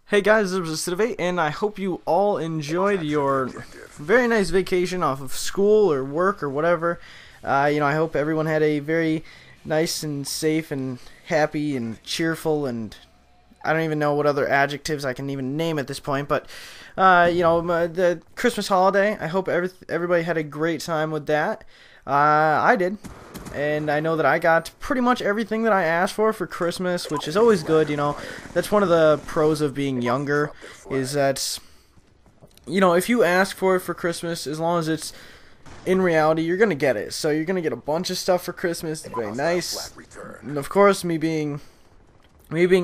Hey guys, this is Sidivate, and I hope you all enjoyed your very nice vacation off of school or work or whatever. I hope everyone had a very nice and safe and happy and cheerful, and I don't even know what other adjectives I can even name at this point, but the Christmas holiday. I hope everybody had a great time with that. I did. And I know that I got pretty much everything that I asked for Christmas, which is always good. That's one of the pros of being younger, is that, if you ask for it for Christmas, as long as it's in reality, you're going to get it. So you're going to get a bunch of stuff for Christmas. It's very nice. And of course, me being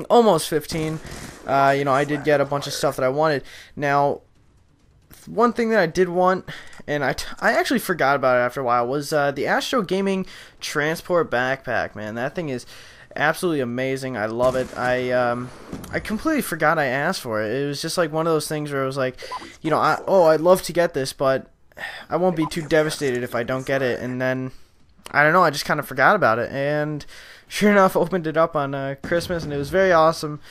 almost 15, I did get a bunch of stuff that I wanted. Now, one thing that I did want, and I actually forgot about it after a while, was the Astro Gaming Transport Backpack. Man, that thing is absolutely amazing. I love it. I completely forgot I asked for it. It was just like one of those things where it was like, I'd love to get this, but I won't be too devastated if I don't get it. And then, I don't know, I just kind of forgot about it. And sure enough, opened it up on Christmas, and it was very awesome.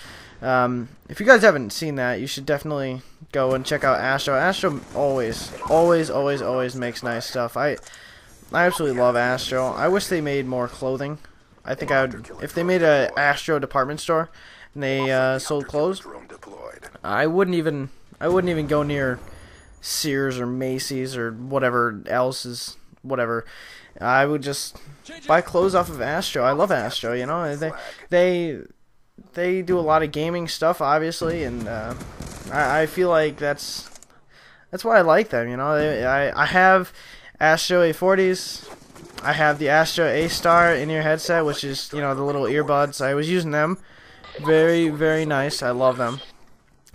If you guys haven't seen that, you should definitely go and check out Astro. Astro always makes nice stuff. I absolutely love Astro. I wish they made more clothing. I think I would, if they made a Astro department store and they sold clothes, I wouldn't even go near Sears or Macy's or whatever else is whatever. I would just buy clothes off of Astro. I love Astro. They do a lot of gaming stuff, obviously, and I feel like that's why I like them. I have Astro A40s. I have the Astro A-Star in-ear headset, which is the little earbuds. I was using them. Very, very nice. I love them.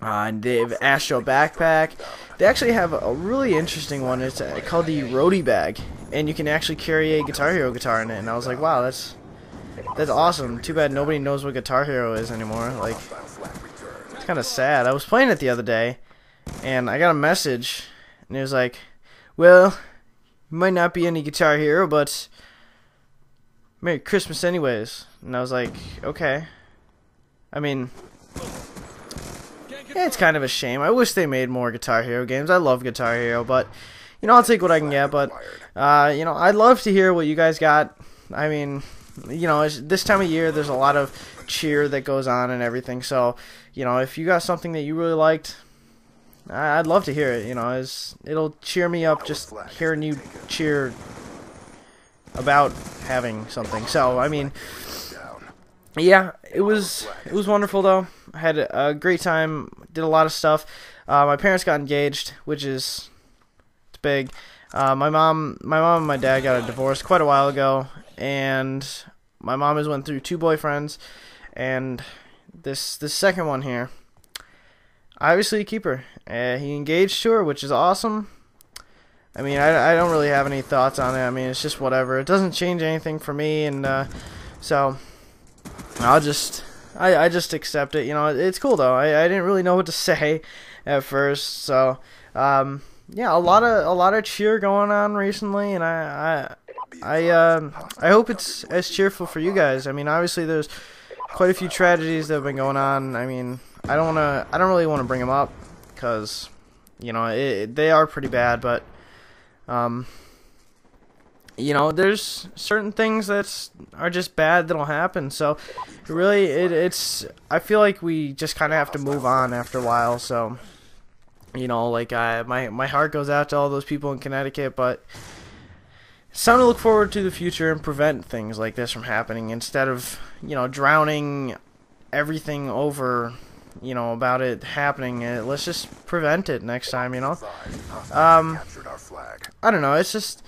And they have Astro backpack. They actually have a really interesting one. It's called the Roadie bag, and you can actually carry a Guitar Hero guitar in it. And I was like, wow, that's awesome. Too bad nobody knows what Guitar Hero is anymore. Like, it's kind of sad. I was playing it the other day, and I got a message, and it was like, well, you might not be any Guitar Hero, but Merry Christmas anyways. And I was like, okay. I mean, yeah, it's kind of a shame. I wish they made more Guitar Hero games. I love Guitar Hero, but, I'll take what I can get. But, I'd love to hear what you guys got. I mean, this time of year, there's a lot of cheer that goes on and everything. So, if you got something that you really liked, I'd love to hear it. It'll cheer me up just hearing you cheer about having something. So, I mean, yeah, it was wonderful though. I had a great time. Did a lot of stuff. My parents got engaged, which is it's big. My mom and my dad got a divorce quite a while ago, and my mom has went through 2 boyfriends, and this second one here, obviously a keeper. He engaged to her, which is awesome. I mean, I don't really have any thoughts on it. I mean, it's just whatever. It doesn't change anything for me, and so I just accept it. It's cool though. I didn't really know what to say at first, so yeah, a lot of cheer going on recently, and I hope it's as cheerful for you guys. I mean, obviously there's quite a few tragedies that have been going on. I mean, I don't really want to bring them up because they are pretty bad, but there's certain things that are just bad that'll happen. So really, it's I feel like we just kind of have to move on after a while. So my heart goes out to all those people in Connecticut, but it's time to look forward to the future and prevent things like this from happening instead of drowning everything over about it happening. Let's just prevent it next time. I don't know. It's just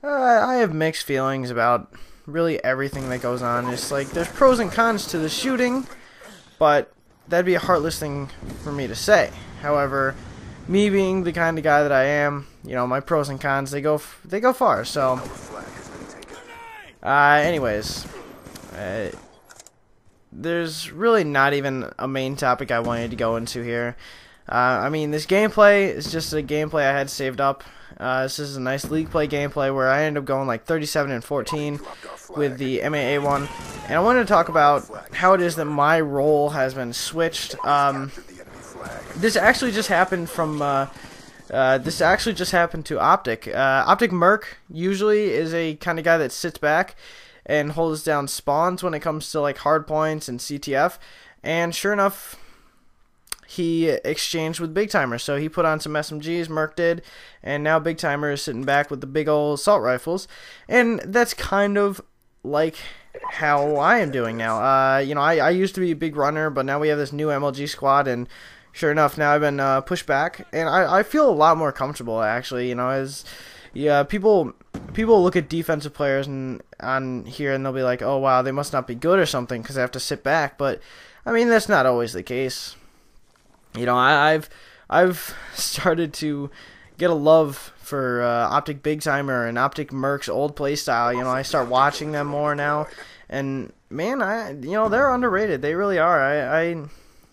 I have mixed feelings about really everything that goes on. It's like there's pros and cons to the shooting, but that'd be a heartless thing for me to say. However, me being the kind of guy that I am, my pros and cons, they go far. So, anyways, there's really not even a main topic I wanted to go into here. I mean, this gameplay is just a gameplay I had saved up. This is a nice league play gameplay where I ended up going like 37-14 with the MAA one. And I wanted to talk about how it is that my role has been switched. this actually just happened from this actually just happened to Optic. Optic Merc usually is a kind of guy that sits back and holds down spawns when it comes to like hard points and CTF, and sure enough, he exchanged with Big Timer. So he put on some SMGs, Merc did, and now Big Timer is sitting back with the big old assault rifles, and that's kind of like how I am doing now. You know, I used to be a big runner, but now we have this new MLG squad, and sure enough, now I've been pushed back, and I feel a lot more comfortable actually. You know, as people look at defensive players and on here, and they'll be like, oh wow, they must not be good or something because they have to sit back. But I mean, that's not always the case. You know, I've started to get a love for Optic Big Timer and Optic Merc's old playstyle. You know, I start watching them more now, and man, you know, they're underrated. They really are.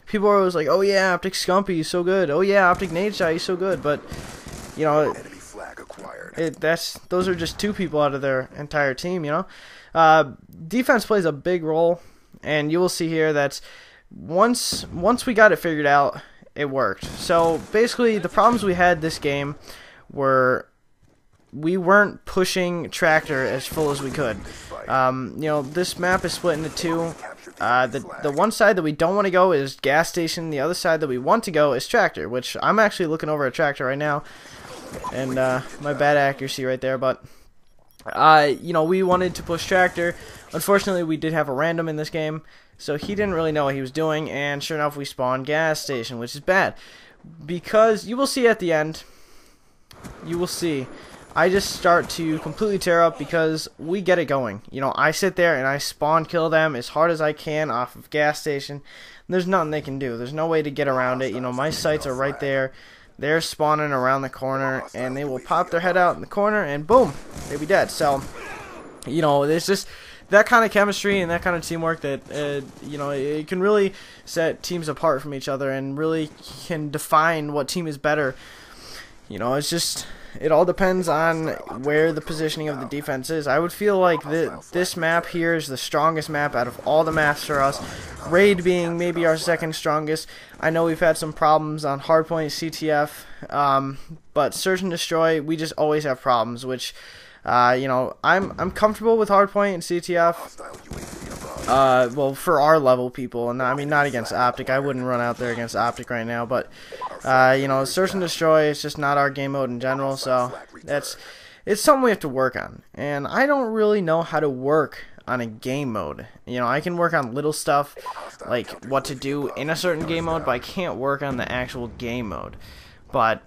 People are always like, oh yeah, Optic Scumpy, he's so good. Oh yeah, Optic Nadeshot, he's so good. But you know, those are just two people out of their entire team. You know, defense plays a big role, and you will see here that once we got it figured out, it worked. So basically, the problems we had this game were we weren't pushing Tractor as full as we could. You know, this map is split into two. The one side that we don't want to go is gas station. The other side that we want to go is Tractor, which I'm actually looking over at Tractor right now, and my bad accuracy right there. But you know, we wanted to push Tractor. Unfortunately, we did have a random in this game, so he didn't really know what he was doing, and sure enough, we spawned gas station, which is bad. Because you will see at the end, you will see, I just start to completely tear up because we get it going. You know, I sit there and I spawn kill them as hard as I can off of gas station. There's nothing they can do. There's no way to get around it. You know, my sights are right there. They're spawning around the corner, and they will pop their head out in the corner, and boom, they'll be dead. So, you know, there's just that kind of chemistry and that kind of teamwork that, you know, it can really set teams apart from each other and really can define what team is better. You know, it's just, it all depends on where the positioning of the defense is. I would feel like this map here is the strongest map out of all the maps for us. Raid being maybe our second strongest. I know we've had some problems on Hardpoint, CTF, but Search and Destroy, we just always have problems, which, you know, I'm comfortable with Hardpoint and CTF. Well, for our level people, and I mean not against Optic. I wouldn't run out there against Optic right now, but you know, Search and Destroy is just not our game mode in general, so it's something we have to work on. And I don't really know how to work on a game mode. You know, I can work on little stuff like what to do in a certain game mode, but I can't work on the actual game mode. But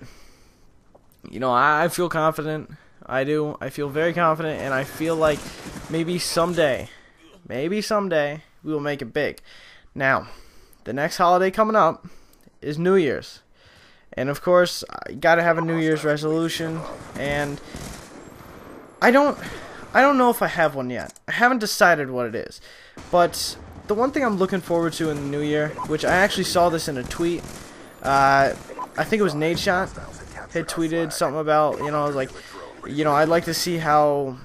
you know, I feel confident. I do. I feel very confident, and I feel like maybe someday we will make it big. Now, the next holiday coming up is New Year's. And of course, I gotta have a New Year's resolution, and I don't know if I have one yet. I haven't decided what it is. But the one thing I'm looking forward to in the new year, which I actually saw this in a tweet, I think it was Nadeshot had tweeted something about, you know, like, you know, I'd like to see how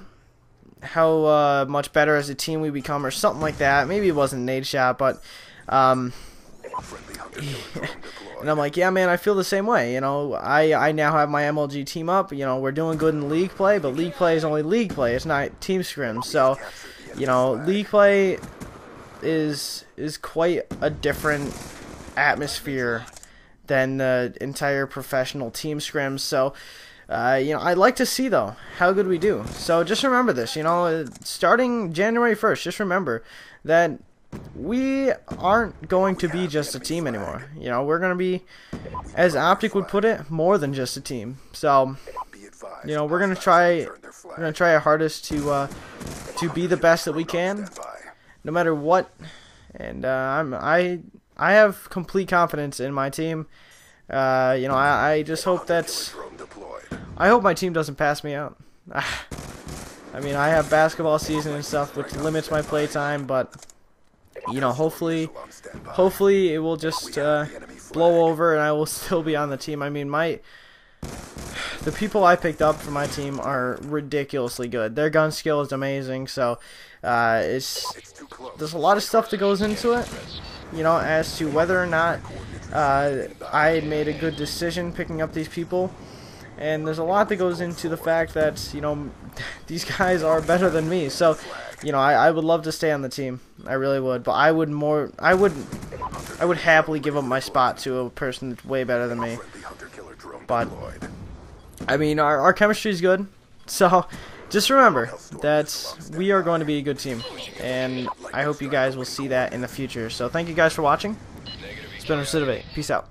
much better as a team we become, or something like that. Maybe it wasn't Nadeshot, but and I'm like, yeah, man, I feel the same way. You know, I now have my MLG team up. You know, we're doing good in league play, but league play is only league play. It's not team scrims. So, you know, league play is quite a different atmosphere than the entire professional team scrims. So, you know, I'd like to see, though, how good we do. So just remember this, you know, starting January 1st, just remember that we aren't going to be just a team anymore. You know, we're going to be, as Optic would put it, more than just a team. So, you know, we're going to try our hardest to be the best that we can, no matter what. And I have complete confidence in my team. You know, I just hope I hope my team doesn't pass me out. I mean, I have basketball season and stuff, which limits my play time, but you know, hopefully it will just blow over and I will still be on the team. I mean, the people I picked up for my team are ridiculously good. Their gun skill is amazing, so there's a lot of stuff that goes into it, you know, as to whether or not I made a good decision picking up these people. And there's a lot that goes into the fact that, you know, these guys are better than me. So, you know, I would love to stay on the team. I really would. But I would happily give up my spot to a person that's way better than me. But, I mean, our chemistry is good. So, just remember that we are going to be a good team. And I hope you guys will see that in the future. So, thank you guys for watching. It's been Recidivate. Peace out.